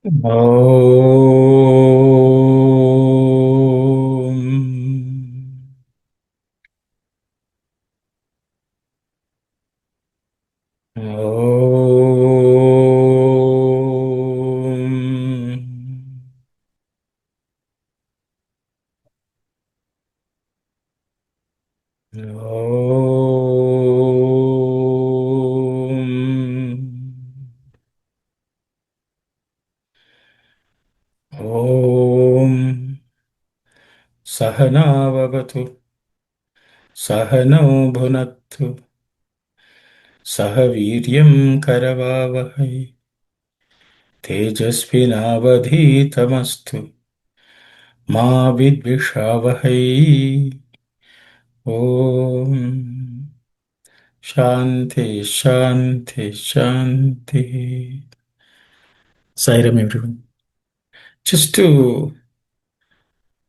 Om. Om. Om. Om. Sahanavavatu. Sahano bhunattu. Sahaviryam karavavahai. Tejasvinavadhitamastu. Ma vidvishavahai. Om. Shanti, Shanti, Shanti. Sairam, everyone. Just to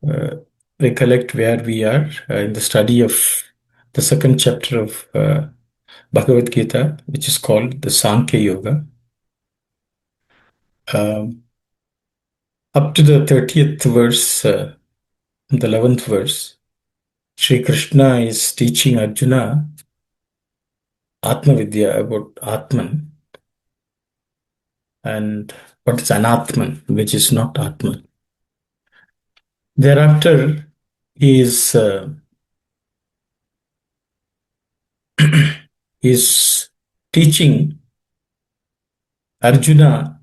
uh, recollect where we are in the study of the second chapter of Bhagavad Gita, which is called the Sankhya Yoga. Um, Up to the 30th verse, the 11th verse, Sri Krishna is teaching Arjuna Atma Vidya about Atman and what is Anatman, which is not Atman. Thereafter, he is teaching Arjuna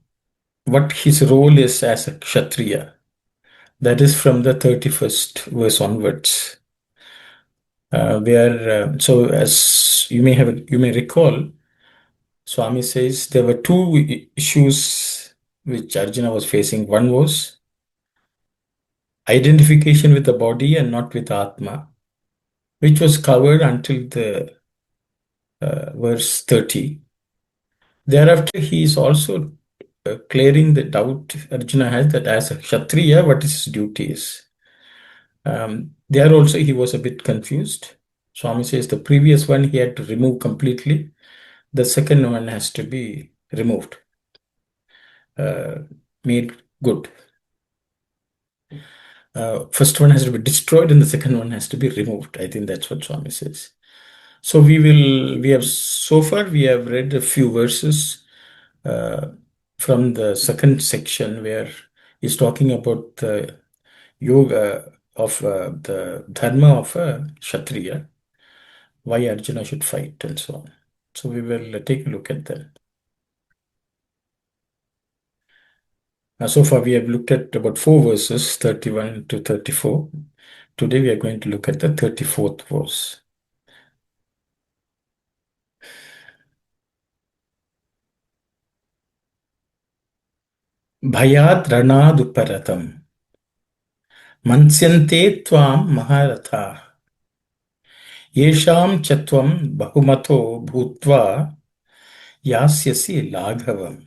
what his role is as a Kshatriya. That is from the 31st verse onwards. So as you may recall, Swami says there were two issues which Arjuna was facing. One was identification with the body and not with Atma, which was covered until the verse 30. Thereafter, he is also clearing the doubt Arjuna has that as a Kshatriya, what his duty is. There also he was a bit confused. Swami says the previous one he had to remove completely. The second one has to be removed, made good. First one has to be destroyed and the second one has to be removed. I think that's what Swami says. So so far we have read a few verses uh, from the second section where he's talking about the yoga of the dharma of a Kshatriya, why Arjuna should fight and so on. So we will take a look at them. So far we have looked at about four verses, 31 to 34. Today we are going to look at the 34th verse. Bhayat ranaduparatam mansyante tvam maharatha yesham chatvam bahumato bhutva yasyasi laghavam.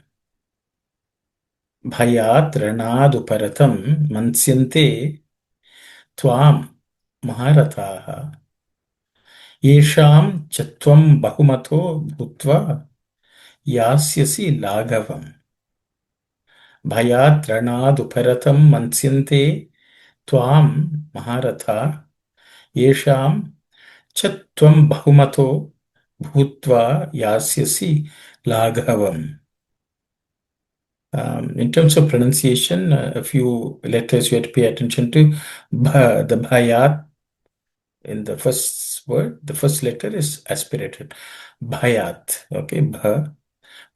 Bhayat ranaduparatam mansyante tvam maharatha yesham chatvam bahumato bhutva yasyasi laghavam. Bhayat ranaduparatam mansyante tvam maharatha yesham chatvam bahumato bhutva yasyasi laghavam. In terms of pronunciation, a few letters you have to pay attention to. The bhayat in the first word, the first letter is aspirated. Bhayat. Okay, bha.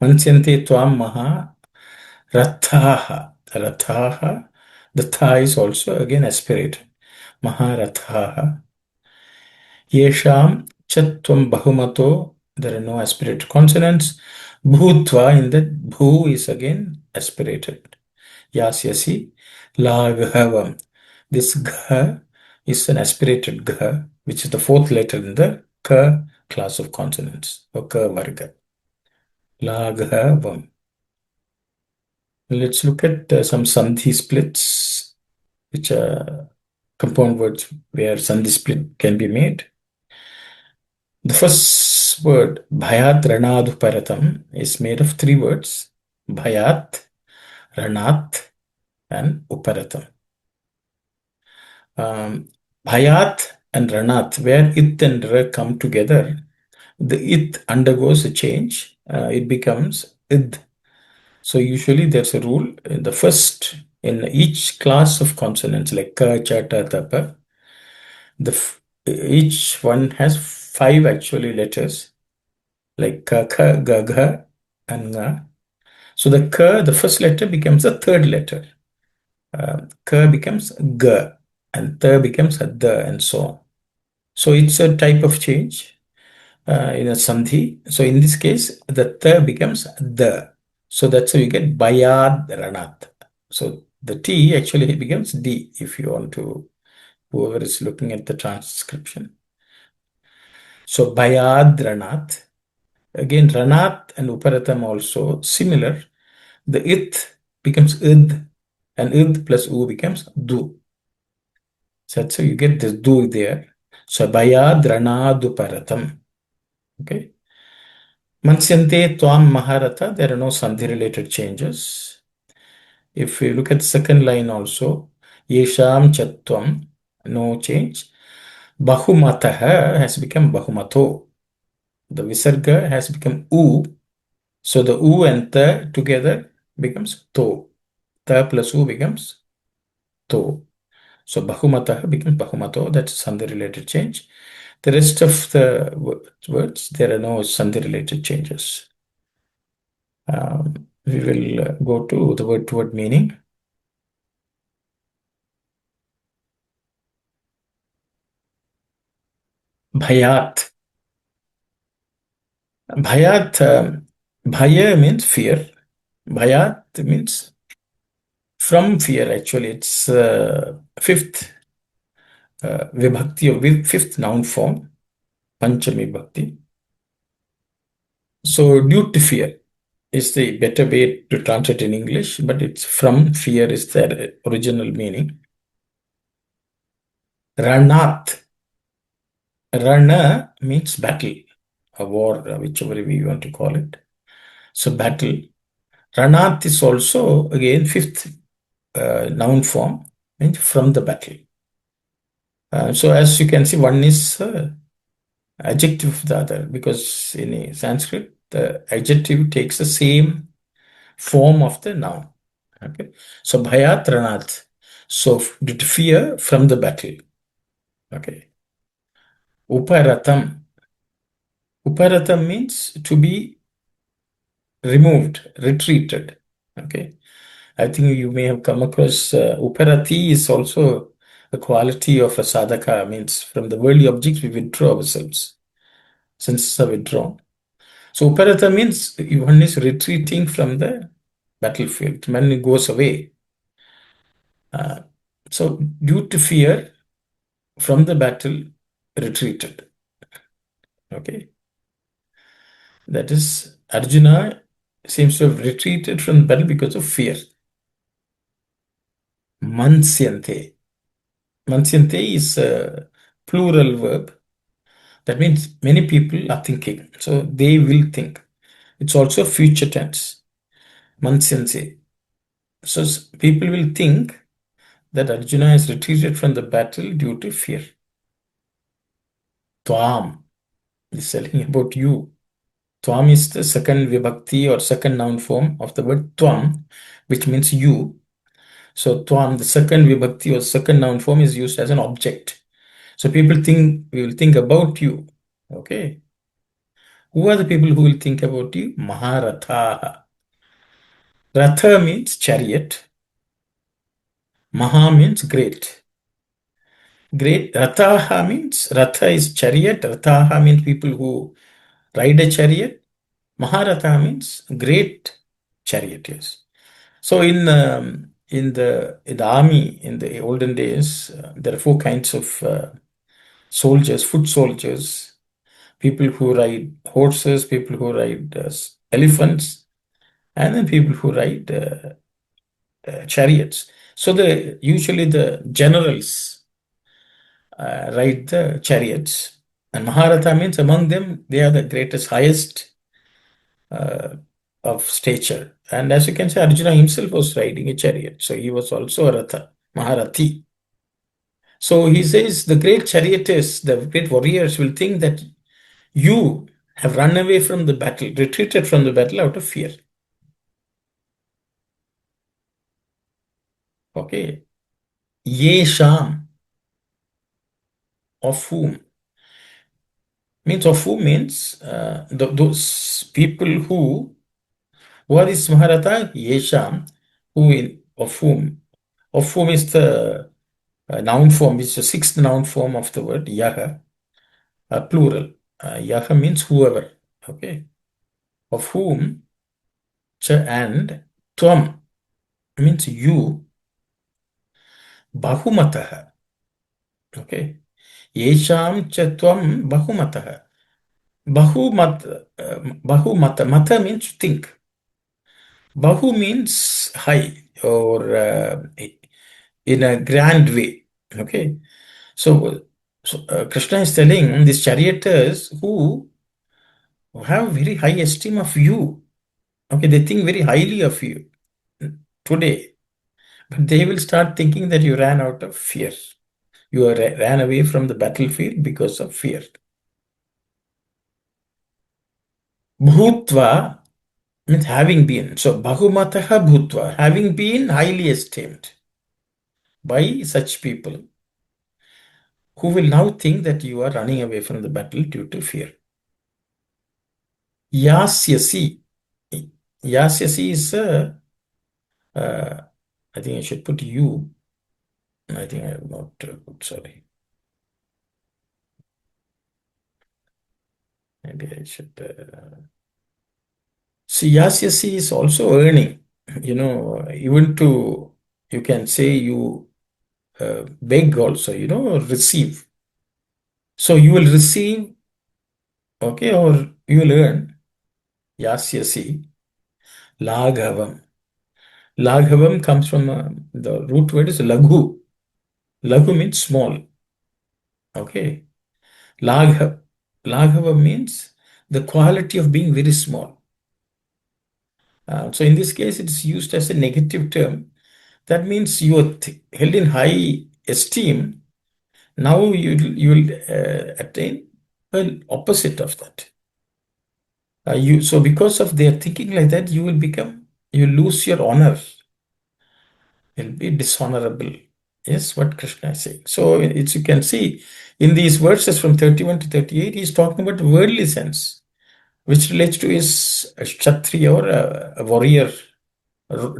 Mansyante tvam maha rathaha. Rathaha. The tha is also again aspirated. Maharathaha. Yesham chatvam bahumato. There are no aspirated consonants. Bhutva in that bhu is again aspirated. Yasyasi laghavam. This gha is an aspirated gha, which is the fourth letter in the ka class of consonants, or ka varga. Laghavam. Let's look at some sandhi splits, which are compound words where sandhi split can be made. The first word, bhayat ranaduparatam, is made of three words. Bhayat, Ranat, and Uparatam. Um, Bhayat and Ranat, where It and Ra come together, the It undergoes a change. It becomes Id. So usually there's a rule in the first, in each class of consonants like Ka, Cha, Ta, Ta, Pa, each one has five actually letters like Ka, Kha, Ga, Gha, and Nga. So the first letter becomes the third letter. Ka becomes G, and Th becomes a D, and so on. So it's a type of change in a sandhi. So in this case, the Th becomes the. So that's how you get Bayad Ranat. So the T actually becomes D if you want to, whoever is looking at the transcription. So Bayad Ranat. Again, Ranat and Uparatam also similar. The It becomes Id, and Id plus U becomes Du. So that's how you get this Du there. So Bayad Ranad Uparatam. Okay. Mansyante Tvam Maharata, there are no Sandhi related changes. If you look at the second line also, Yesham Chatvam, no change. Bahumataha has become Bahumato. The Visarga has become U. So the U and the together becomes To. Ta plus U becomes To. So Bahumataha becomes Bahumato. That's Sandhi related change. The rest of the words, there are no Sandhi related changes. We will go to the word to word meaning. Bhayat. Bhayat, Bhaya means fear. Bhayat means from fear, actually. It's fifth vibhakti or fifth noun form, Panchami Bhakti. So, due to fear is the better way to translate in English, but it's from fear is the original meaning. Ranat. Rana means battle, a war, whichever way you want to call it. So, battle. Ranat is also, again, fifth noun form, means from the battle. So, as you can see, one is adjective of the other, because in Sanskrit, the adjective takes the same form of the noun. Okay. So, Bhayat Ranat. So, due to fear from the battle. Okay. Uparatam. Uparatam means to be removed, retreated. Okay. I think you may have come across Uparati is also a quality of a sadhaka, means from the worldly objects we withdraw ourselves. Senses are withdrawn. So Uparata means one is retreating from the battlefield, man goes away. Uh, so due to fear from the battle, retreated. Okay. That is, Arjuna seems to have retreated from the battle because of fear. Mansyante. Mansyante is a plural verb. That means many people are thinking. So they will think. It's also future tense. Mansyanse. So people will think that Arjuna has retreated from the battle due to fear. Tvam is telling about you. Tvam is the second vibhakti or second noun form of the word Tvam, which means you. So Tvam, the second vibhakti or second noun form, is used as an object. So people think, we will think about you. Okay. Who are the people who will think about you? Maharatha. Ratha means chariot. Maha means great. Great. Rathaha means, Ratha is chariot. Rathaha means people who ride a chariot. Maharatha means great charioteers. So in the army in the olden days, there are four kinds of soldiers, foot soldiers, people who ride horses, people who ride elephants, and then people who ride chariots. So usually the generals ride the chariots, and Maharatha means among them they are the greatest, highest of stature. And as you can say, Arjuna himself was riding a chariot. So he was also a Ratha, Maharathi. So he says the great charioteers, the great warriors will think that you have run away from the battle, retreated from the battle out of fear. Okay. Yesham, of whom? Means of whom means those people who are this Maharatha? Yesham, of whom is the noun form, which is the sixth noun form of the word Yaha, plural. Yaha means whoever. Okay. Of whom, cha and tvam means you, bahumataha. Okay. Yesham cha tvam bahumataha. Bahumat, bahumata. Mata means think. Bahu means high or in a grand way. Okay. So, Krishna is telling these charioteers who have very high esteem of you. Okay, they think very highly of you today, but they will start thinking that you ran out of fear. Ran away from the battlefield because of fear. Bhutva means having been. So, Bahumataha Bhutva, having been highly esteemed by such people who will now think that you are running away from the battle due to fear. Yasyasi. Yasyasi is uh, I think I should put you. I think I have not put, sorry. Maybe I should. See, Yasyasi is also earning. Even to, you can say you beg also, receive. So you will receive, okay, or you will earn. Yasyasi. Laghavam. Laghavam comes from the root word is laghu. Laghu means small. Okay. Laghava means the quality of being very small. So in this case, it's used as a negative term. That means you are held in high esteem. Now you will attain well opposite of that. So because of their thinking like that, you lose your honor. You'll be dishonorable. Yes, what Krishna is saying. So it's, you can see in these verses from 31 to 38, he's talking about worldly sense, which relates to his kshatriya or a warrior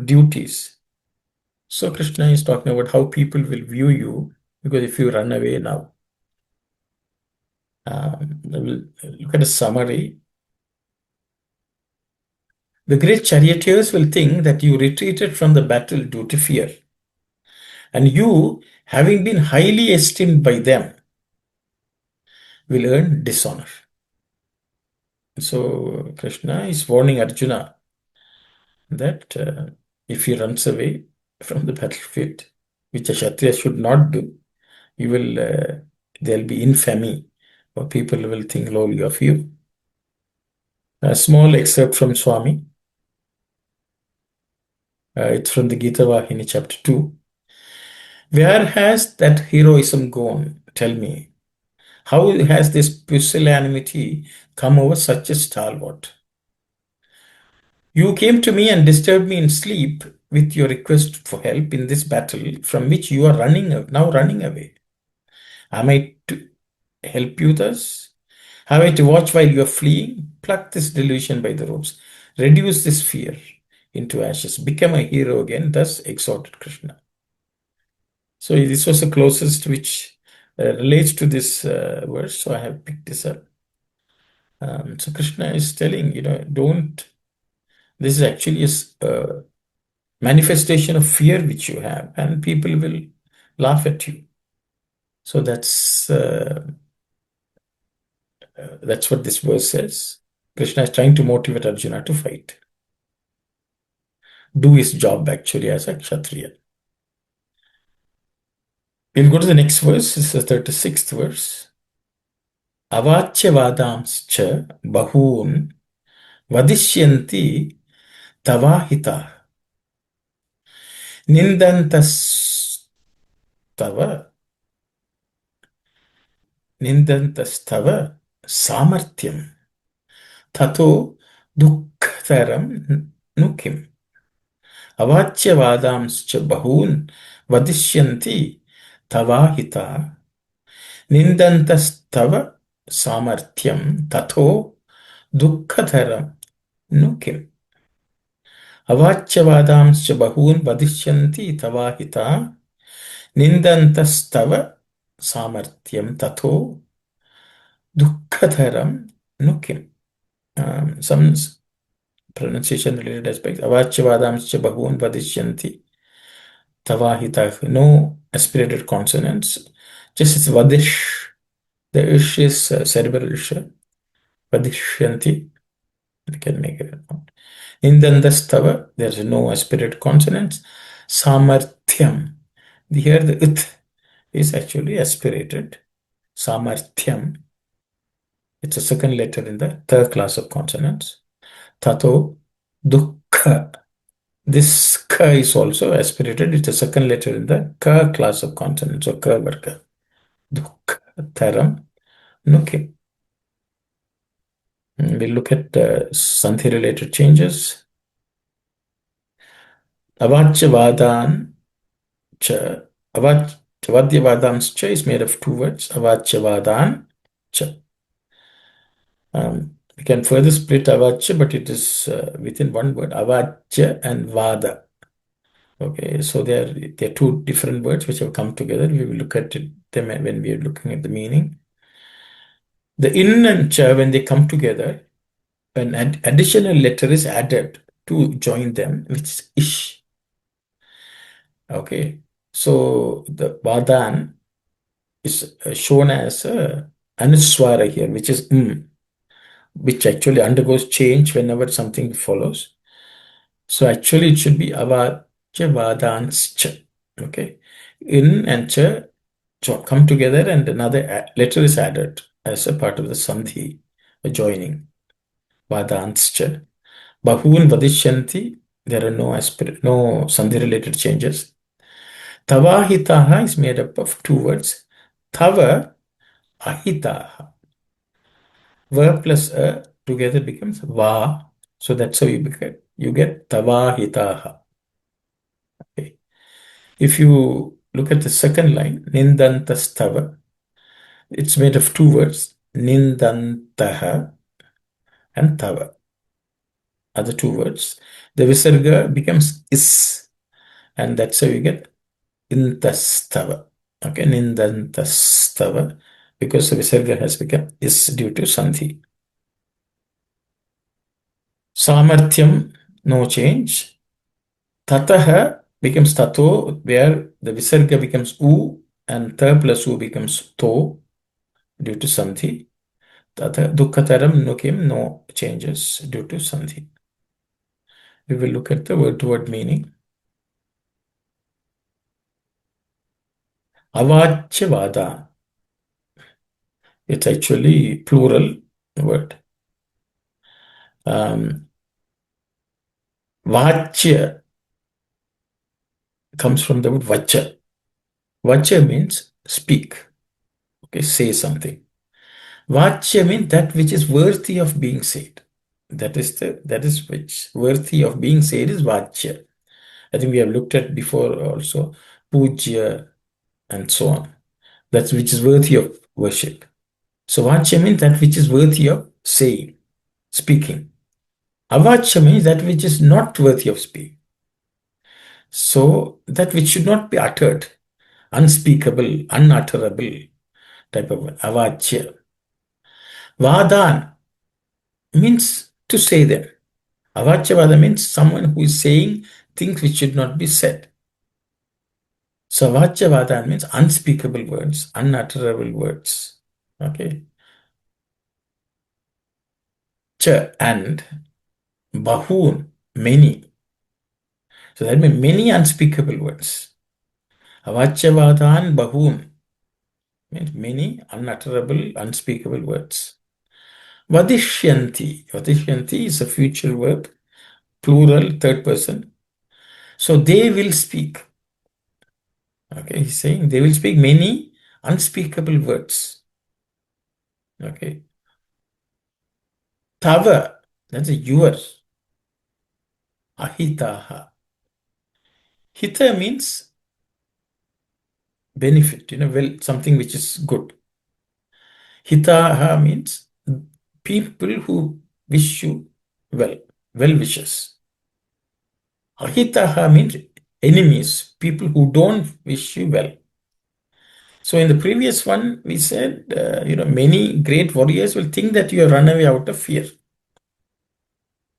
duties. So Krishna is talking about how people will view you, because if you run away now, we'll look at a summary. The great charioteers will think that you retreated from the battle due to fear, and you, having been highly esteemed by them, will earn dishonor. So Krishna is warning Arjuna that if he runs away from the battlefield, which a Kshatriya should not do, there'll be infamy, or people will think lowly of you. A small excerpt from Swami. It's from the Gita Vahini, chapter 2. Where has that heroism gone? Tell me. How has this pusillanimity come over such a stalwart? You came to me and disturbed me in sleep with your request for help in this battle from which you are now running away. Am I to help you thus? Have I to watch while you are fleeing? Pluck this delusion by the roots. Reduce this fear into ashes. Become a hero again. Thus exhorted Krishna. So this was the closest which relates to this verse. So I have picked this up. So Krishna is telling, don't. This is actually a manifestation of fear which you have, and people will laugh at you. So that's what this verse says. Krishna is trying to motivate Arjuna to fight, do his job actually as a Kshatriya. We'll go to the next verse. This is the 36th verse. Avachya vadamscha bahun vadishyanti tavahita. Nindantas tava. Nindantas samartyam. Tato dukkharam nukim. Avachyavadamscha bahun vadishyanti tavahita. Nindantastava samarthyam tato dukkharam nukim. Avachyavadamscha bahun vadishyanti tavahita. Nindantastava samarthyam tato dukkharam nukim. Some pronunciation related aspects. Avachyavadamscha bahun vadishyanti tavahita. No aspirated consonants. Just it's vadish. The ish is cerebral ish. Vadishyanti. You can make it. Indandastava. There's no aspirated consonants. Samarthyam. Here the it is actually aspirated. Samarthyam. It's a second letter in the third class of consonants. Tato dukkha. This ka is also aspirated. It's a second letter in the ka class of consonants, or ka varga. Dukkha taram nukim. We'll look at Sandhi related changes. Avachyavadan cha. Avadyavadams cha is made of two words. Avachyavadan cha. We can further split avachya, but it is within one word. Avachya and vada. Okay, so they're two different words which have come together. We will look at them when we are looking at the meaning. The in and cha, when they come together, an additional letter is added to join them, which is ish. Okay, so the vadan is shown as anuswara here, which is which actually undergoes change whenever something follows. So actually it should be avachya vadanscha. Okay, in and cha come together and another letter is added as a part of the sandhi, a joining. Vadanscha. Bahun vadishyanti. There are no sandhi related changes. Tavahitaha is made up of two words. Tava ahitaha. Va plus a together becomes va. So that's how you get tavahitaha. Okay. If you look at the second line, nindantastava, it's made of two words, nindantaha and tava. Other two words. The visarga becomes is, and that's how you get intastava. Okay, nindantastava, because the visarga has become is due to sandhi. Samarthyam, no change. Tataha becomes tato, where the visarga becomes u and ta plus u becomes to due to sandhi. Tata dukkataram nukim, no changes due to sandhi. We will look at the word-to-word meaning. Avachyavada. It's actually plural word. Vachya comes from the word vacha. Vacha means speak. Okay, say something. Vachya means that which is worthy of being said. That is which worthy of being said is vachya. I think we have looked at before also pujya and so on. That's which is worthy of worship. So vachya means that which is worthy of saying, speaking. Avachya means that which is not worthy of speaking. So that which should not be uttered, unspeakable, unutterable type of avachya. Vadan means to say them. Avachyavada means someone who is saying things which should not be said. So avachyavada means unspeakable words, unutterable words. Okay. Cha and bahun, many. So that means many unspeakable words. Avachyavadan bahun means many unutterable, unspeakable words. Vadishyanti. Vadishyanti is a future verb plural, third person. So they will speak. Okay, he's saying they will speak many unspeakable words. Okay. Tava, that's a your. Ahitaha. Hita means benefit, well, something which is good. Hitaha means people who wish you well, well wishes. Ahitaha means enemies, people who don't wish you well. So in the previous one, we said, many great warriors will think that you have run away out of fear.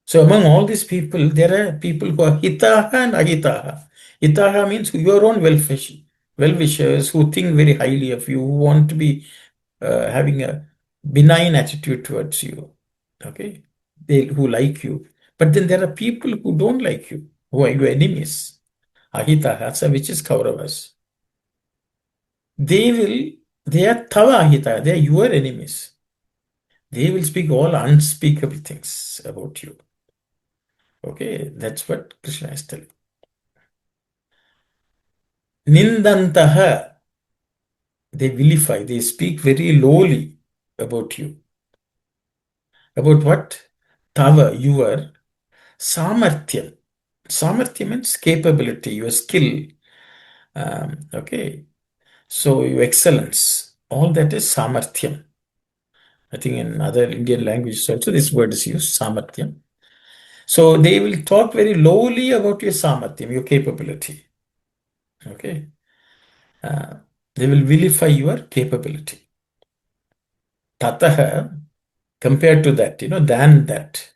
So among all these people, there are people who are hitaha and ahitaha. Hitaha means your own well-wishers who think very highly of you, who want to be having a benign attitude towards you. Okay, who like you. But then there are people who don't like you, who are your enemies. Ahitaha, so which is Kauravas. They are tava ahita, they are your enemies. They will speak all unspeakable things about you. Okay, that's what Krishna is telling. Nindantaha, they vilify, they speak very lowly about you. About what? Tava, your samarthyam. Samarthyam means capability, your skill. Okay, so your excellence. All that is samarthyam. I think in other Indian languages also this word is used, samarthyam. So they will talk very lowly about your samarthyam, your capability. Okay. Uh, they will vilify your capability. Tataha, compared to that, than that.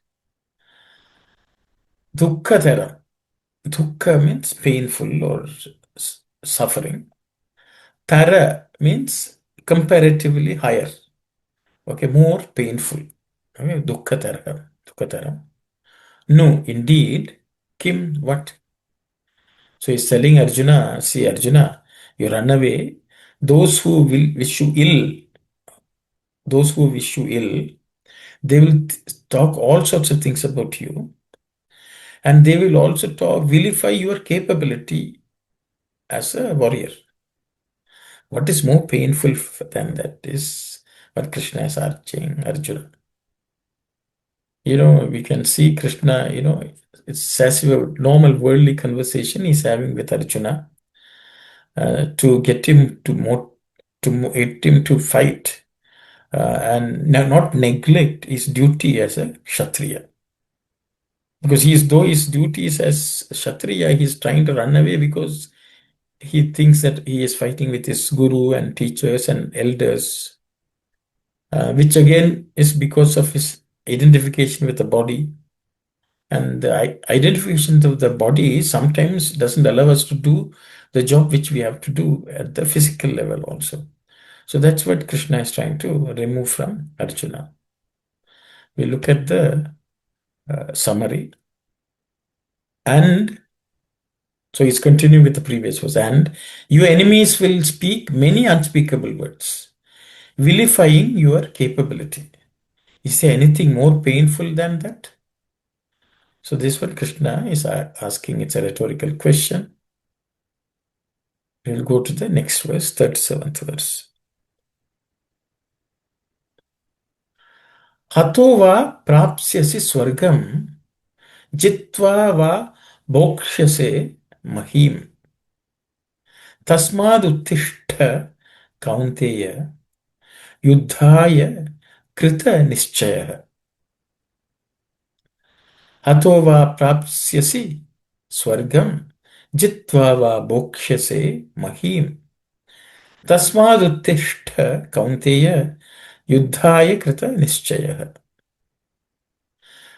Dukkha Dukkha means painful or suffering. Tara means comparatively higher. Okay, more painful. Okay, Dukkha. No, indeed. Kim, what? So he's telling Arjuna, see, Arjuna, you run away. Those who will wish you ill, those who wish you ill, they will talk all sorts of things about you. And they will also vilify your capability as a warrior. What is more painful than that is what Krishna is urging Arjuna. We can see Krishna, it's as if a normal worldly conversation he's having with Arjuna to get him get him to fight and not neglect his duty as a Kshatriya. Because though his duty is as Kshatriya, he's trying to run away because he thinks that he is fighting with his guru and teachers and elders, which again is because of his identification with the body. And the identification of the body sometimes doesn't allow us to do the job which we have to do at the physical level also. So that's what Krishna is trying to remove from Arjuna. We look at the summary. And so he's continuing with the previous verse. And your enemies will speak many unspeakable words, vilifying your capability. Is there anything more painful than that? So this one Krishna is asking, it's a rhetorical question. We'll go to the next verse, 37th verse. Hato va prapsyasi swargam jitva va bhokshyase mahim tasmad uttishta kaunteya yuddhaya krita nischaya. Hato va prapsyasi swargam jitva va bhokshyase mahim tasmad uttishta kaunteya yuddhaya krita nischaya.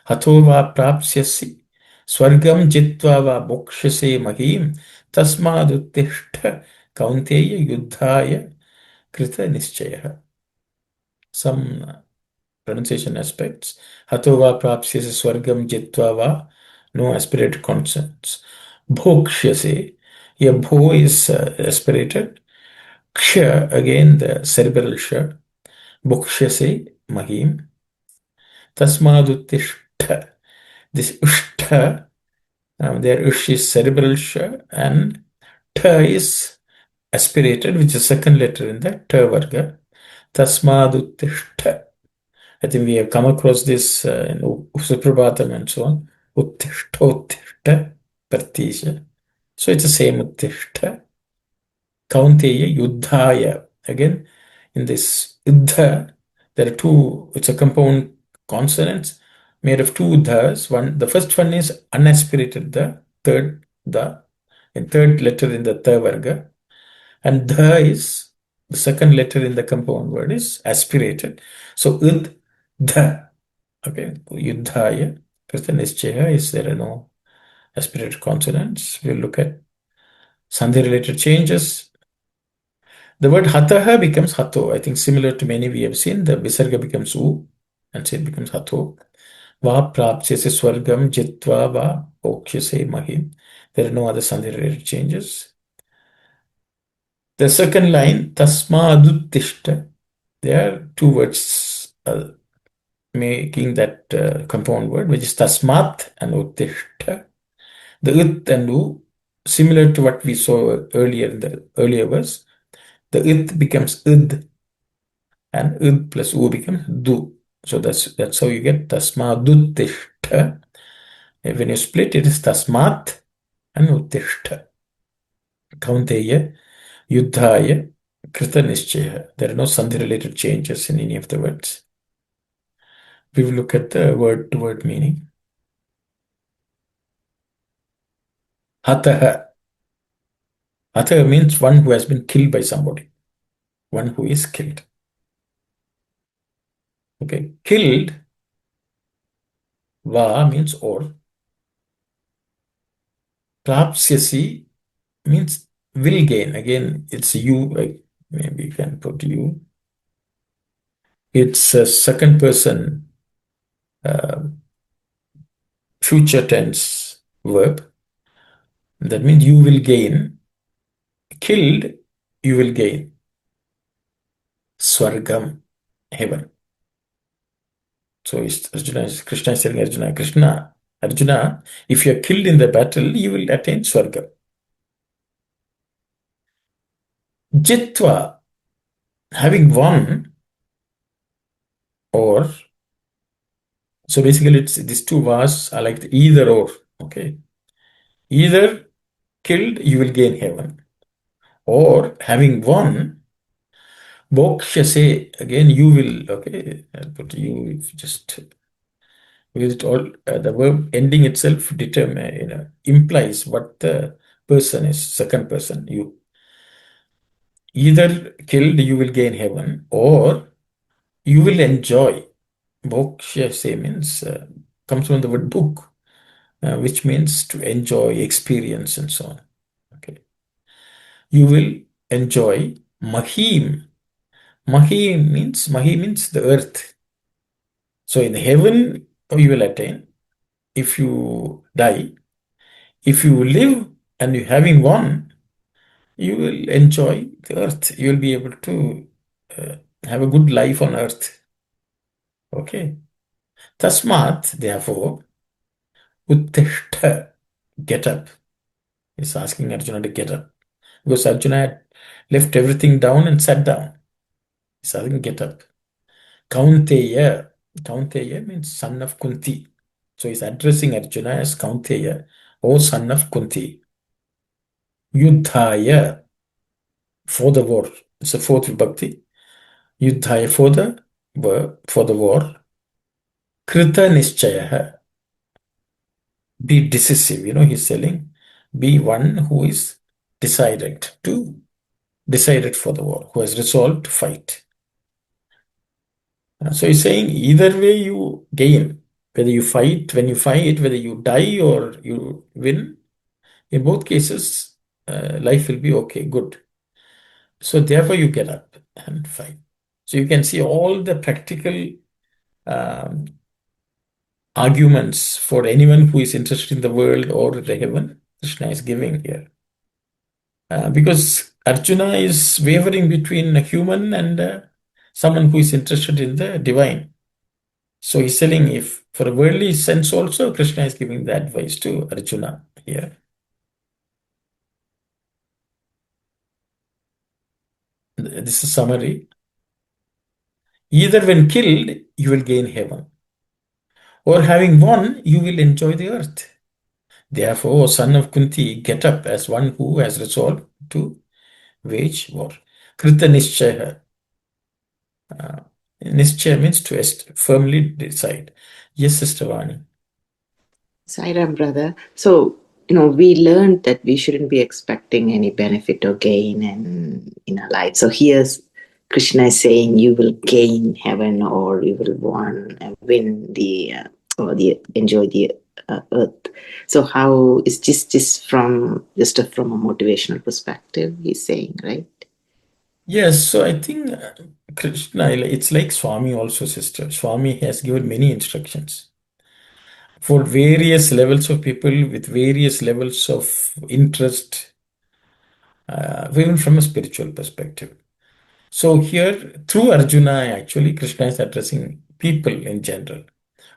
Hato va prapsyasi swargam jitva va bokshase mahim tasmad uttishta kaunteya yuddhaya krita nischaya. Some pronunciation aspects. Hato va prapsyase swargam jitva va, no aspirated consonants. Bhokshyase, here bho is aspirated. Ksha, again the cerebral sha. Bhokshyase mahim. Tasmad uttishta. This Ushta, there Ush is cerebral sh, and Ta is aspirated, which is second letter in the Ta Varga. Tasmaduttishta. I think we have come across this in Suprabhatam and so on. Uttishta, Uttishta, Pratisha. So it's the same Uttishta. Kaunteya, Yuddhaya. Again, in this Uddha, there are two, it's a compound consonants made of two Uddhas. The first one is unaspirated, the third, the, and third letter in the Tha Varga. And Dha is the second letter in the compound word is aspirated. So Ud, Dha. Okay, Yuddhaya. Krita Nischaya is there are no aspirated consonants. We'll look at Sandhi related changes. The word Hataha becomes Hato. I think similar to many we have seen. The Visarga becomes U and so it becomes Hato. Va Prapchese Swargam Jitva Va Okshase Mahim. There are no other Sandhi related changes. The second line, Tasmaduttishta. There are two words making that compound word, which is Tasmat and Uttishta. The Ut and U, similar to what we saw earlier in the earlier verse, the It becomes Id, and Id plus U becomes Du. So that's how you get Tasmaduttishta. When you split, it is Tasmat and Uttishta. Kaunteya, Yuddhaya, Krita Nischaya. There are no Sandhi related changes in any of the words. We will look at the word to word meaning. Hataha. Hataha means one who has been killed by somebody. One who is killed. Okay. Killed. Va means or. Prapsyasi means will gain. Again, it's you. Maybe you can put you. It's a second person future tense verb. That means you will gain. Killed, you will gain. Swargam, heaven. So Krishna is telling Arjuna, Arjuna, if you are killed in the battle, you will attain Swarga. Jitva, having won, or, so basically it's these two vas are like the either or, okay? Either killed, you will gain heaven, or having won, Bokshase, again you will, okay, but you just, because it all, the verb ending itself implies what the person is, second person, you. Either killed, you will gain heaven, or you will enjoy. Moksha means, comes from the word book, which means to enjoy, experience, and so on. Okay. You will enjoy Mahim. Mahim means the earth. So in heaven, you will attain if you die. If you live and you having won, you will enjoy the earth. You will be able to have a good life on earth. Okay. Tasmat, therefore, Uttishta, get up. He's asking Arjuna to get up. Because Arjuna had left everything down and sat down. He's asking get up. Kaunteya. Kaunteya means son of Kunti. So he's addressing Arjuna as Kaunteya, O son of Kunti. Yuddhaya, for the war. It's a fourth vibhakti. Yuddhaya, for the war. Krita Nischaya, be decisive. He's telling, be one who is decided for the war, who has resolved to fight. So he's saying either way you gain, whether you fight, when you fight, whether you die or you win, in both cases, life will be okay, good. So therefore you get up and fight. So you can see all the practical um, arguments for anyone who is interested in the world or the heaven, Krishna is giving here. Because Arjuna is wavering between a human and someone who is interested in the divine. So he's telling if for a worldly sense also, Krishna is giving the advice to Arjuna here. This is a summary. Either when killed, you will gain heaven, or having won, you will enjoy the earth. Therefore, O son of Kunti, get up as one who has resolved to wage war. Krita Nishchaya. Nischaya means to firmly decide. Yes, Sister Vani. Sairam, brother. So, we learned that we shouldn't be expecting any benefit or gain in our life. So here's Krishna is saying you will gain heaven or you will win or enjoy the earth. So how is from a motivational perspective? He's saying, right? Yes, so I think Krishna, it's like Swami also, sister. Swami has given many instructions for various levels of people with various levels of interest, even from a spiritual perspective. So here, through Arjuna, actually, Krishna is addressing people in general.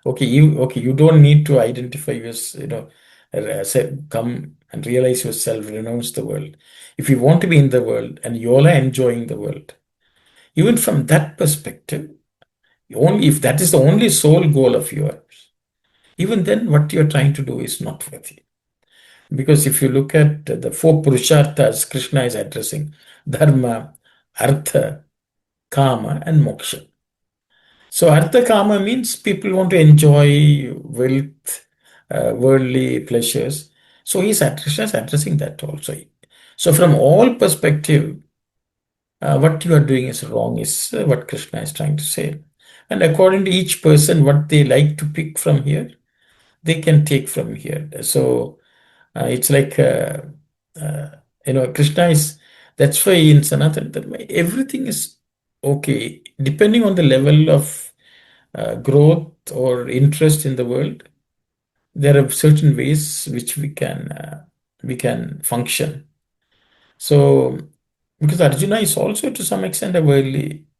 Okay, you don't need to identify come and realize yourself, renounce the world. If you want to be in the world and you all are enjoying the world, even from that perspective, only if that is the only sole goal of yours, even then what you're trying to do is not worthy. Because if you look at the four purusharthas Krishna is addressing, dharma, artha, kama, and moksha. So artha kama means people want to enjoy wealth, worldly pleasures. So Krishna is addressing that also. So from all perspective, what you are doing is wrong is what Krishna is trying to say. And according to each person, what they like to pick from here, they can take from here. So it's like, Krishna is, that's why in Sanatana Dharma, everything is okay. Depending on the level of growth or interest in the world, there are certain ways which we can function. So, because Arjuna is also to some extent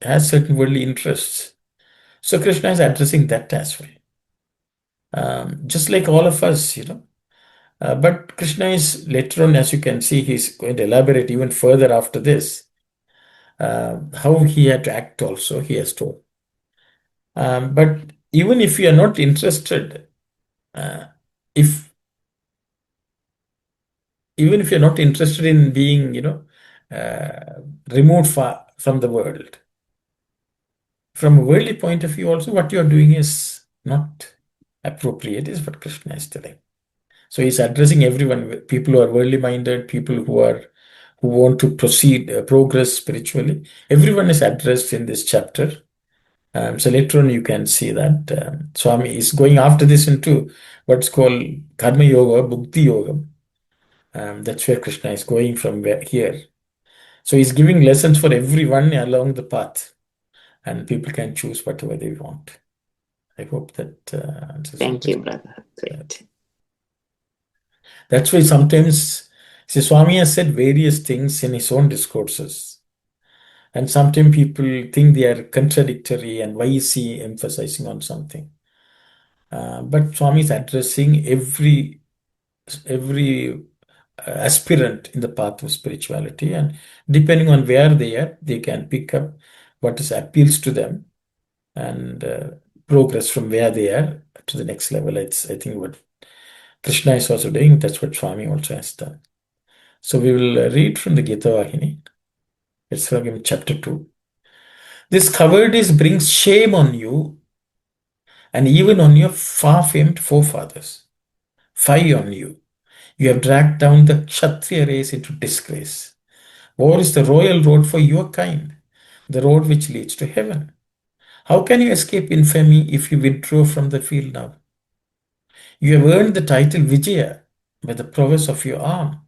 has certain worldly interests. So Krishna is addressing that as well. Just like all of us. But Krishna is later on, as you can see, he's going to elaborate even further after this, how he had to act also, he has told. But even if you are not interested, uh, if even if you're not interested in being, removed from the world, from a worldly point of view, also what you're doing is not appropriate, is what Krishna is telling. So he's addressing everyone, people who are worldly minded, people who want to progress spiritually. Everyone is addressed in this chapter. So later on, you can see that Swami is going after this into what's called Karma Yoga, Bhukti Yoga. That's where Krishna is going from here. So he's giving lessons for everyone along the path, and people can choose whatever they want. I hope that answers your Thank you, question. brother. Great. That's why sometimes, see, Swami has said various things in his own discourses. And sometimes people think they are contradictory and why is he emphasizing on something? But Swami is addressing every aspirant in the path of spirituality, and depending on where they are, they can pick up what is appeals to them and progress from where they are to the next level. It's, I think, what Krishna is also doing. That's what Swami also has done. So we will read from the Gita Vahini. It's from chapter 2. This cowardice brings shame on you and even on your far-famed forefathers. Fie on you. You have dragged down the Kshatriya race into disgrace. War is the royal road for your kind, the road which leads to heaven. How can you escape infamy if you withdraw from the field now? You have earned the title Vijaya by the prowess of your arm.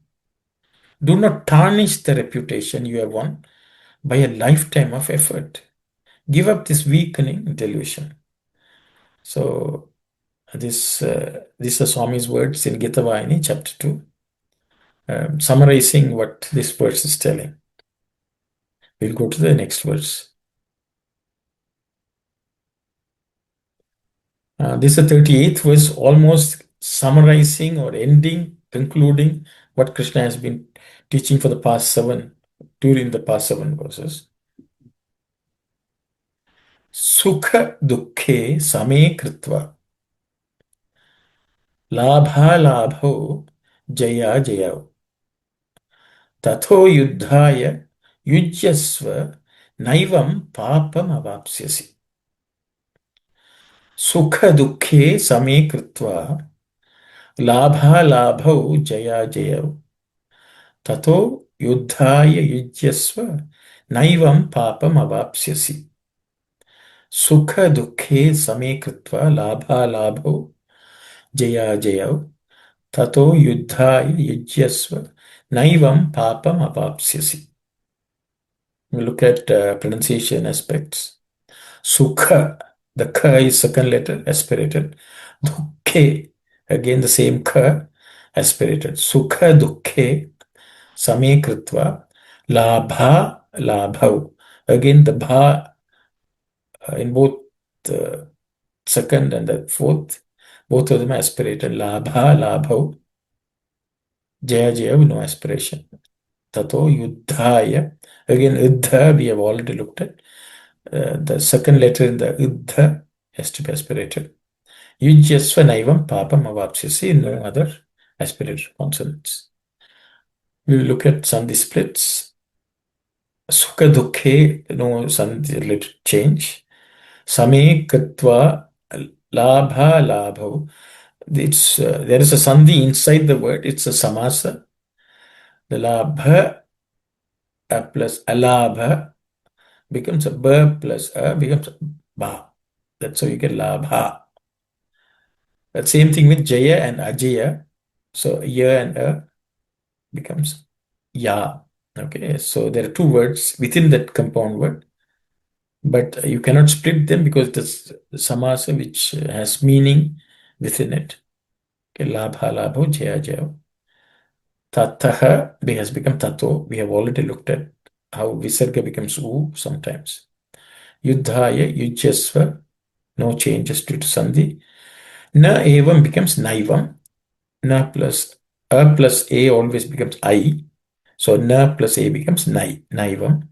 Do not tarnish the reputation you have won by a lifetime of effort. Give up this weakening delusion. So these are Swami's words in Gita Vahini, chapter 2, summarizing what this verse is telling. We'll go to the next verse. This is the 38th verse, almost summarizing or ending, concluding what Krishna has been teaching for the past during the past 7 verses. Sukha dukkhe same kritva labha labho jaya jaya tatho yuddhaya yujyasva naivam papam avapsyasi. Sukha dukkhe same kritva labha labho jaya jaya tato yuddhaya yujyasva naivam papam avapsyasi. Sukha dukkhe same kritva labha labho jaya jaya tato yuddhaya yujyasva naivam papam avapsyasi. We look at pronunciation aspects. Sukha, the ka is second letter, aspirated. Dukkhe, again the same ka, aspirated. Sukha dukkhe same kritva labha labhav. Again the bha in both the second and the fourth, both of them are aspirated. Labha labhav jaya jaya, no aspiration. Tato yuddhaya. Again yuddha we have already looked at. The second letter in the yuddha has to be aspirated. Yujyasva naivam papam avapsyasi, no other aspirated consonants. We will look at sandhi splits. Sukha dukkhe, no sandhi related change. Same katva labha labhav. There is a sandhi inside the word. It's a samasa. The labha plus alabha becomes a ba plus a becomes a ba. That's how you get labha. That same thing with jaya and ajaya. So ya and a becomes ya. Okay, so there are two words within that compound word, but you cannot split them because it's samasa which has meaning within it. Okay, labha labho jaya jaya. Tataha has become tato. We have already looked at how visarga becomes u sometimes. Yuddhaya, yujyasva, no changes due to sandhi. Na evam becomes naivam. Na plus a always becomes I. So na plus a becomes naivam.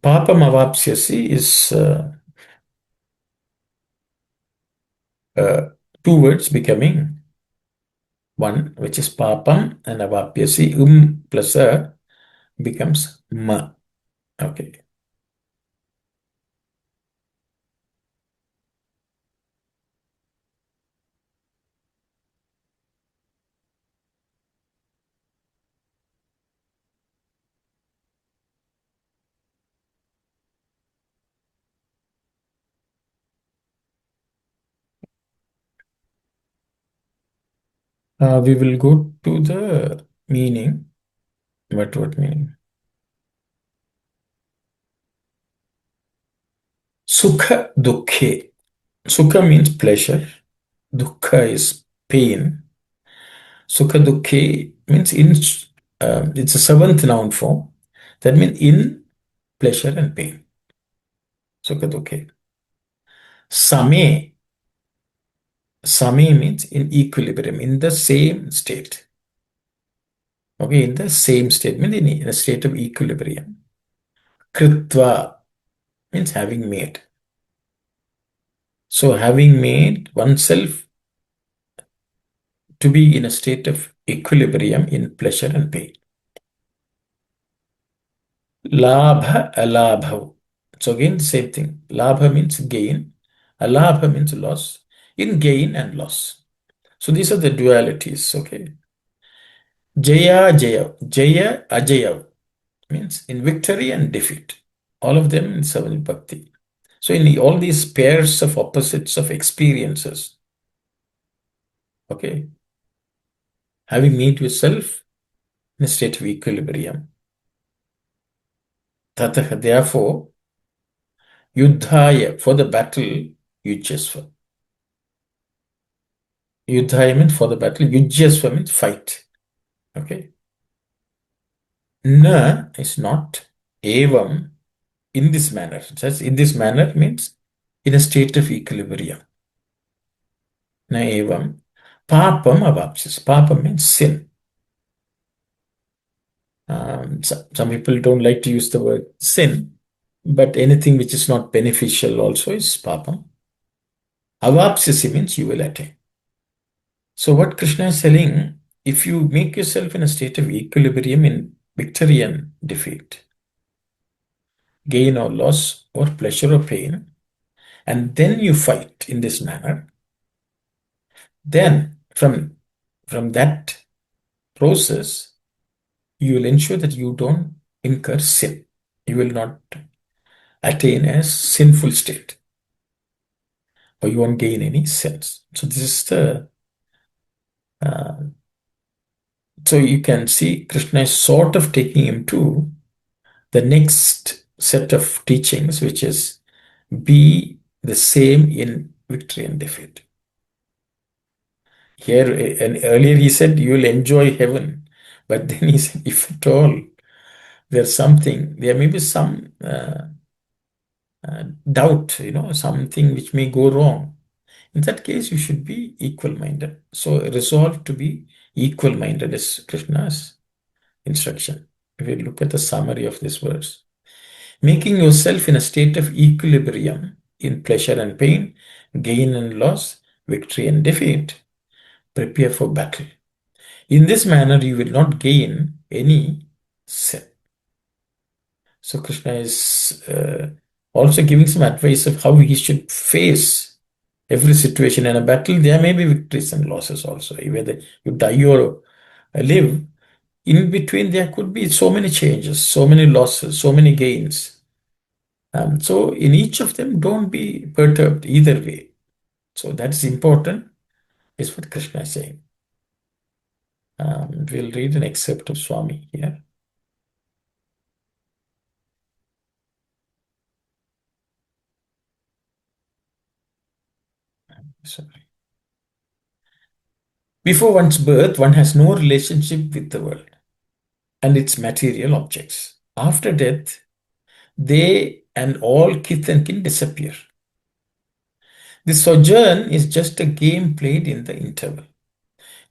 Papam avapsyasi is two words becoming one, which is papam, and avapyasi plus a becomes ma. Okay. We will go to the meaning. What meaning? Sukha dukkhe. Sukha means pleasure. Dukkha is pain. Sukha dukkhe means it's a seventh noun form. That means in pleasure and pain. Sukha dukkhe. Same. Same means in equilibrium, in the same state. Okay, in the same state, means in a state of equilibrium. Kritva means having made. So having made oneself to be in a state of equilibrium in pleasure and pain. Labha alabha. So again, the same thing. Labha means gain. Alabha means loss. In gain and loss. So these are the dualities, okay? Jaya, Jaya. Jaya, Ajaya means in victory and defeat. All of them in Savali Bhakti. So in all these pairs of opposites of experiences, okay, having meet yourself in a state of equilibrium. Tatah, therefore, yuddhaya, for the battle, yujyasva. Yuddhaya means for the battle, yujyasva means fight. Okay. Na is not evam in this manner. It says in this manner means in a state of equilibrium. na evam papam avapsis. Papam means sin. Some people don't like to use the word sin, but anything which is not beneficial also is papam. Avapsisi means you will attain. So what Krishna is telling, if you make yourself in a state of equilibrium in victory and defeat, gain or loss, or pleasure or pain, and then you fight in this manner, then from that process, you will ensure that you don't incur sin. You will not attain a sinful state, or you won't gain any sins. So this is the uh, so you can see Krishna is sort of taking him to the next set of teachings, which is be the same in victory and defeat. Here and earlier he said you will enjoy heaven, but then he said if at all there's something, there may be some doubt, something which may go wrong. In that case, you should be equal-minded. So resolve to be equal-minded is Krishna's instruction. If you look at the summary of this verse, making yourself in a state of equilibrium in pleasure and pain, gain and loss, victory and defeat, prepare for battle. In this manner, you will not gain any sin. So Krishna is also giving some advice of how he should face every situation in a battle. There may be victories and losses also. Whether you die or live, in between there could be so many changes, so many losses, so many gains. So in each of them, don't be perturbed either way. So that's important, is what Krishna is saying. We'll read an excerpt of Swami here. Sorry. Before one's birth, one has no relationship with the world and its material objects. After death, they and all kith and kin disappear. The sojourn is just a game played in the interval.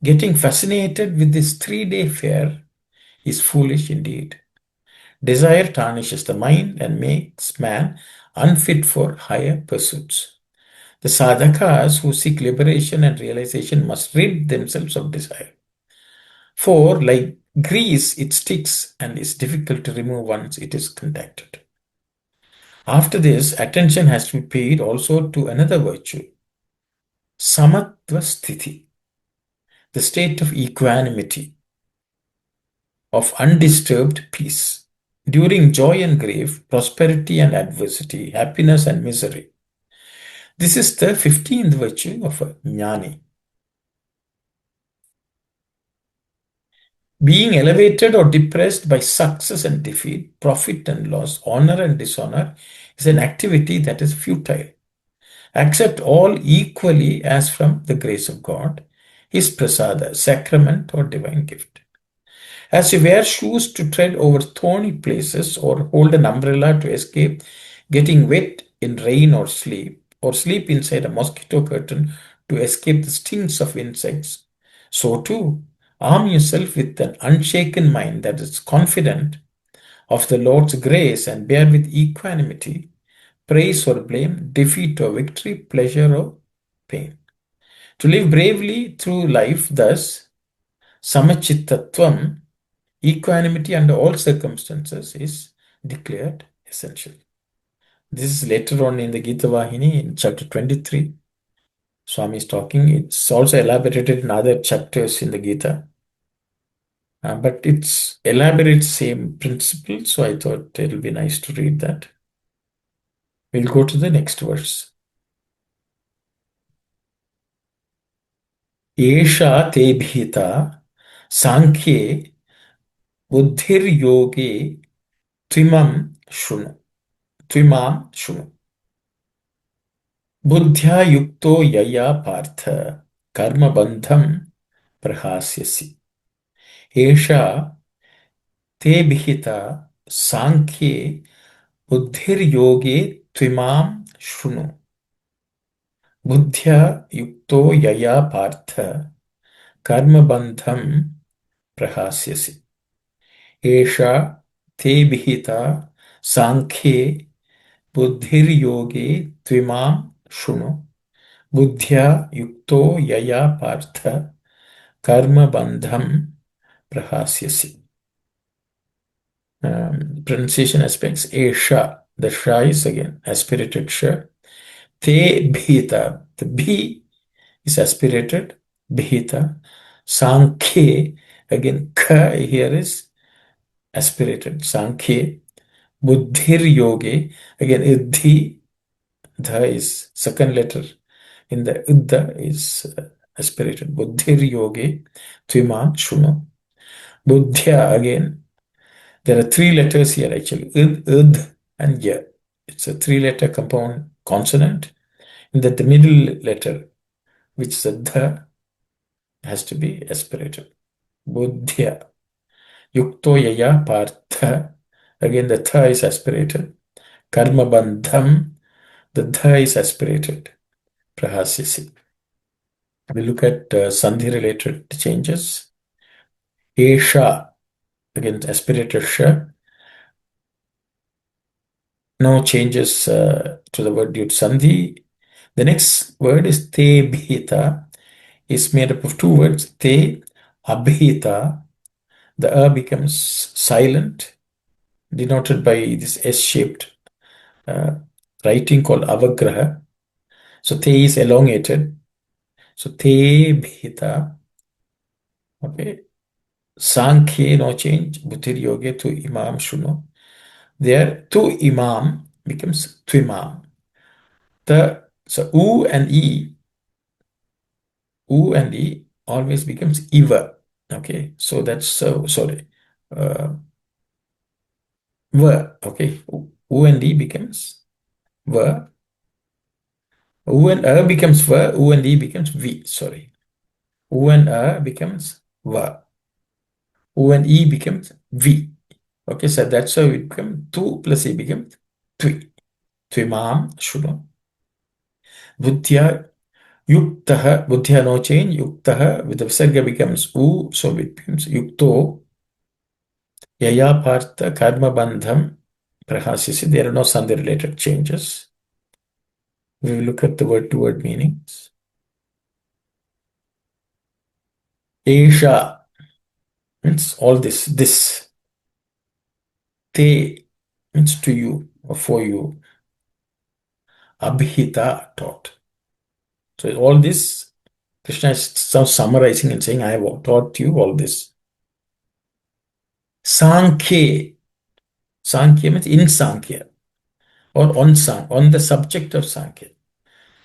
Getting fascinated with this 3-day fair is foolish indeed. Desire tarnishes the mind and makes man unfit for higher pursuits. The sadhakas who seek liberation and realization must rid themselves of desire. For, like grease, it sticks and is difficult to remove once it is contacted. After this, attention has to be paid also to another virtue, samatva sthiti, the state of equanimity, of undisturbed peace. During joy and grief, prosperity and adversity, happiness and misery. This is the 15th virtue of a jnani. Being elevated or depressed by success and defeat, profit and loss, honor and dishonor is an activity that is futile. Accept all equally as from the grace of God, His prasada, sacrament or divine gift. As you wear shoes to tread over thorny places or hold an umbrella to escape getting wet in rain or sleep inside a mosquito curtain to escape the stings of insects, so too, arm yourself with an unshaken mind that is confident of the Lord's grace and bear with equanimity praise or blame, defeat or victory, pleasure or pain. To live bravely through life, thus, samachittatvam, equanimity under all circumstances, is declared essential. This is later on in the Gita Vahini in chapter 23. Swami is talking. It's also elaborated in other chapters in the Gita. But it's elaborate same principle, so I thought it will be nice to read that. We'll go to the next verse. एषा ते भीता सांख्ये बुद्धिर्योगे त्विमं शृणु त्विमां शृणु बुद्ध्या युक्तो यया पार्थ कर्मबन्धं प्रहास्यसि एषा ते भीता सांख्ये बुद्धिर्योगे त्विमां शृणु Buddhya yukto yaya partha karmabandham prahasyasi. Esha te bhita sankhye buddhir yoge tvimam shunu. Buddhya yukto yaya partha karmabandham prahasyasi. Pronunciation aspects. Esha, the sha is again aspirated sha. Te bhita, the bhi is aspirated bhita. Sankhye, again ka here is aspirated Sankhye. Buddhir yoge, again iddhi, dha is second letter in the iddha is aspirated. Buddhir yoge tvimam shunu. Buddhya, again there are three letters here actually, id, and ya. It's a three-letter compound consonant. And that the middle letter, which is a dha, has to be aspirated. Buddhya. Yukto yaya partha. Again, the tha is aspirated. Karma bandham. The dha is aspirated. Prahasyasi. We look at sandhi-related changes. Esha. Again, aspirated sha. No changes to the word due to sandhi. The next word is te bhita. Is made up of two words. Te abhita. The a becomes silent, denoted by this S-shaped writing called avagraha. So te is elongated. So te bhita. Okay. Sankhye, no change. Buddhir yoge to imam shuno. There, to imam becomes twimam. So u and e always becomes iva. Okay. So that's sorry. Va. Okay. U and e becomes va. U and a becomes va. U and e becomes v. Sorry. U and a becomes va. U and e becomes v. Okay, so that's how it becomes 2 plus e becomes 3. Tvimam shuno. Buddhya yuktaha. Buddhya no change. Yuktaha with the visarga becomes u. So it becomes yukto. Yaya partha karma bandham prahasyasi. There are no sandhi related changes. We will look at the word to word meanings. Esha means all this. This. Te means to you or for you. Abhita, taught. So all this, Krishna is summarizing and saying, I have taught you all this. Sankhya. Sankhya means in Sankhya or on the subject of Sankhya.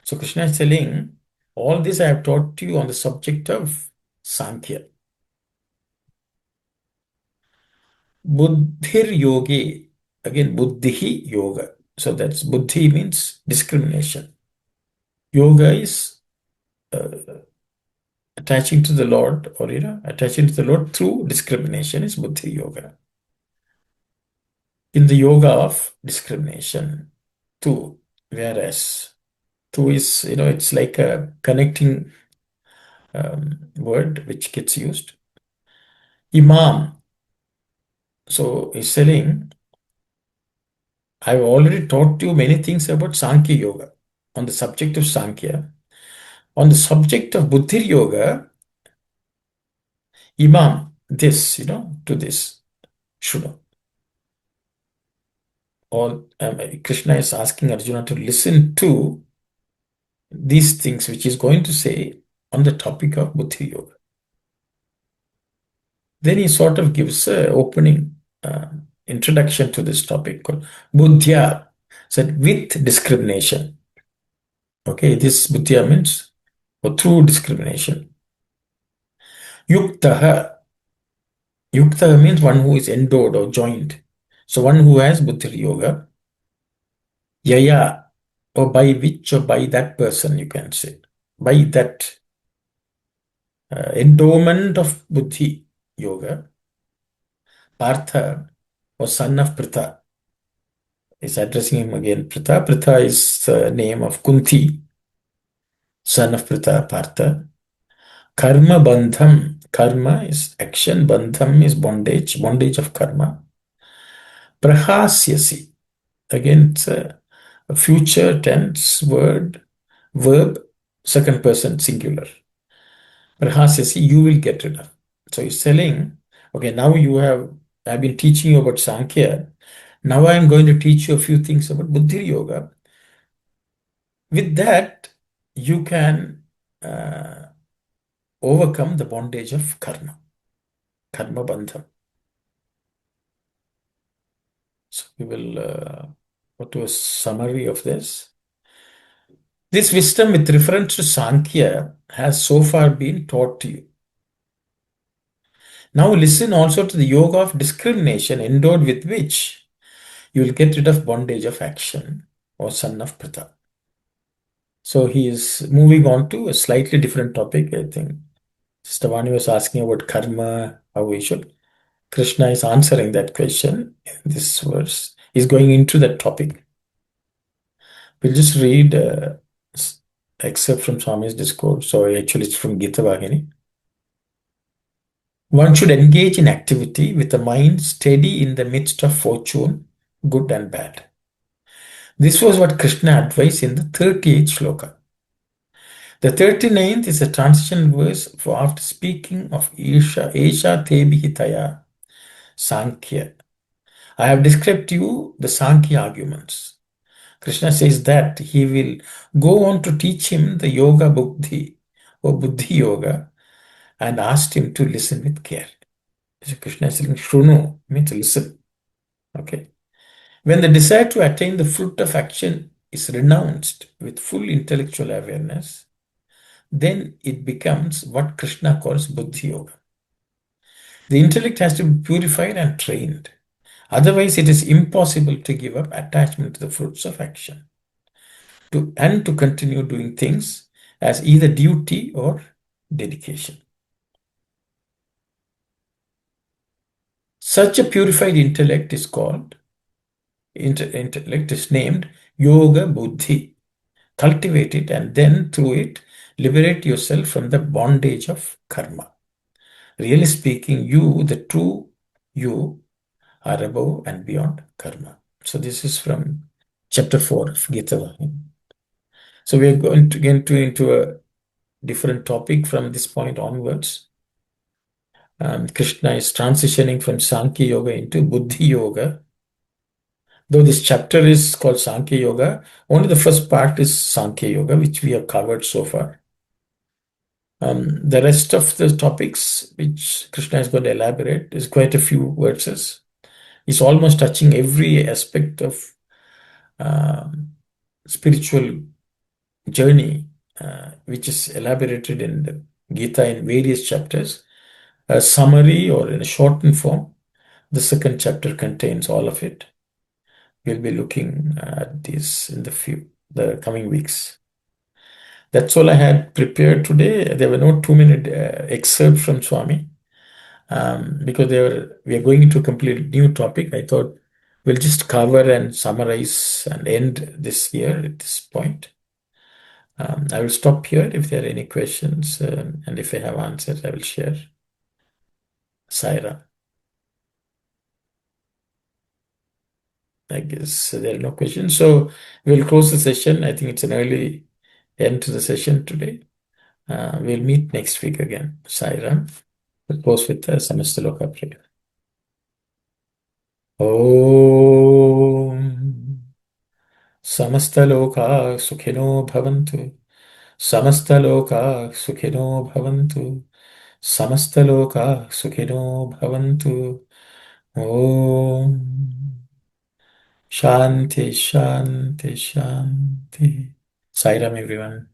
So Krishna is telling, all this I have taught you on the subject of Sankhya. Buddhir yogi. Again, buddhihi yoga. So that's buddhi means discrimination. Yoga is attaching to the Lord, or attaching to the Lord through discrimination is buddhi yoga. In the yoga of discrimination, tu, whereas tu is, it's like a connecting word which gets used. Imam. So he's saying, I've already taught you many things about Sankhya yoga on the subject of Sankhya. On the subject of Buddhi yoga, Imam, this, to this, Shuno. Or Krishna is asking Arjuna to listen to these things which he's going to say on the topic of Buddhi yoga. Then he sort of gives an opening introduction to this topic called Buddhya, said with discrimination. Okay, this Buddhya means through discrimination. Yuktaha. Yuktaha means one who is endowed or joined. So one who has Buddhi yoga. Yaya, or by which or by that person, you can say. By that endowment of Buddhi yoga, Partha was son of Pritha. Is addressing him again. Pritha. Pritha is the name of Kunti. son of Partha. Karma bandham. Karma is action. Bandham is bondage. Bondage of karma. Prahasyasi. Again, it's a future tense word, verb, second person singular. Prahasyasi, you will get rid of. So he's telling, okay, now I've been teaching you about Sankhya. Now I'm going to teach you a few things about Buddhi Yoga. With that, you can overcome the bondage of karma, karma bandham. So we will go to a summary of this. This wisdom with reference to Sankhya has so far been taught to you. Now listen also to the yoga of discrimination endowed with which you will get rid of bondage of action, or son of Pritha. So he is moving on to a slightly different topic, I think. Stavani was asking about karma, how we should. Krishna is answering that question in this verse. He's going into that topic. We'll just read excerpt from Swami's discourse. So actually it's from Gita Vagini. One should engage in activity with a mind steady in the midst of fortune, good and bad. This was what Krishna advised in the 38th shloka. The 39th is a transition verse for after speaking of Esha Tebhitaya Sankhya. I have described to you the Sankhya arguments. Krishna says that he will go on to teach him the Yoga Buddhi or Buddhi Yoga and asked him to listen with care. So Krishna is saying, Shrunu means listen. Okay. When the desire to attain the fruit of action is renounced with full intellectual awareness, then it becomes what Krishna calls Buddhi Yoga. The intellect has to be purified and trained. Otherwise, it is impossible to give up attachment to the fruits of action and to continue doing things as either duty or dedication. Such a purified intellect is named Yoga Buddhi. Cultivate it and then through it liberate yourself from the bondage of karma. Really speaking, you, the true you, are above and beyond karma. So this is from chapter 4 of Gita Vahini. So we are going to get into a different topic from this point onwards. Krishna is transitioning from Sankhya Yoga into Buddhi Yoga. Though this chapter is called Sankhya Yoga, only the first part is Sankhya Yoga, which we have covered so far. The rest of the topics, which Krishna is going to elaborate, is quite a few verses. It's almost touching every aspect of spiritual journey, which is elaborated in the Gita in various chapters. A summary or in a shortened form, the second chapter contains all of it. We'll be looking at this in the coming weeks. That's all I had prepared today. There were no 2-minute excerpts from Swami because we are going into a completely new topic. I thought we'll just cover and summarize and end this year at this point. I will stop here if there are any questions, and if I have answers, I will share. Saira. I guess there are no questions. So we'll close the session. I think it's an early end to the session today. We'll meet next week again. Saira. We'll close with the Samastaloka prayer. Om Samastaloka Sukhino Bhavantu. Samastaloka Sukhino Bhavantu. Samastaloka Sukhino Bhavantu. Om Shanti, Shanti, Shanti. Sairam, everyone.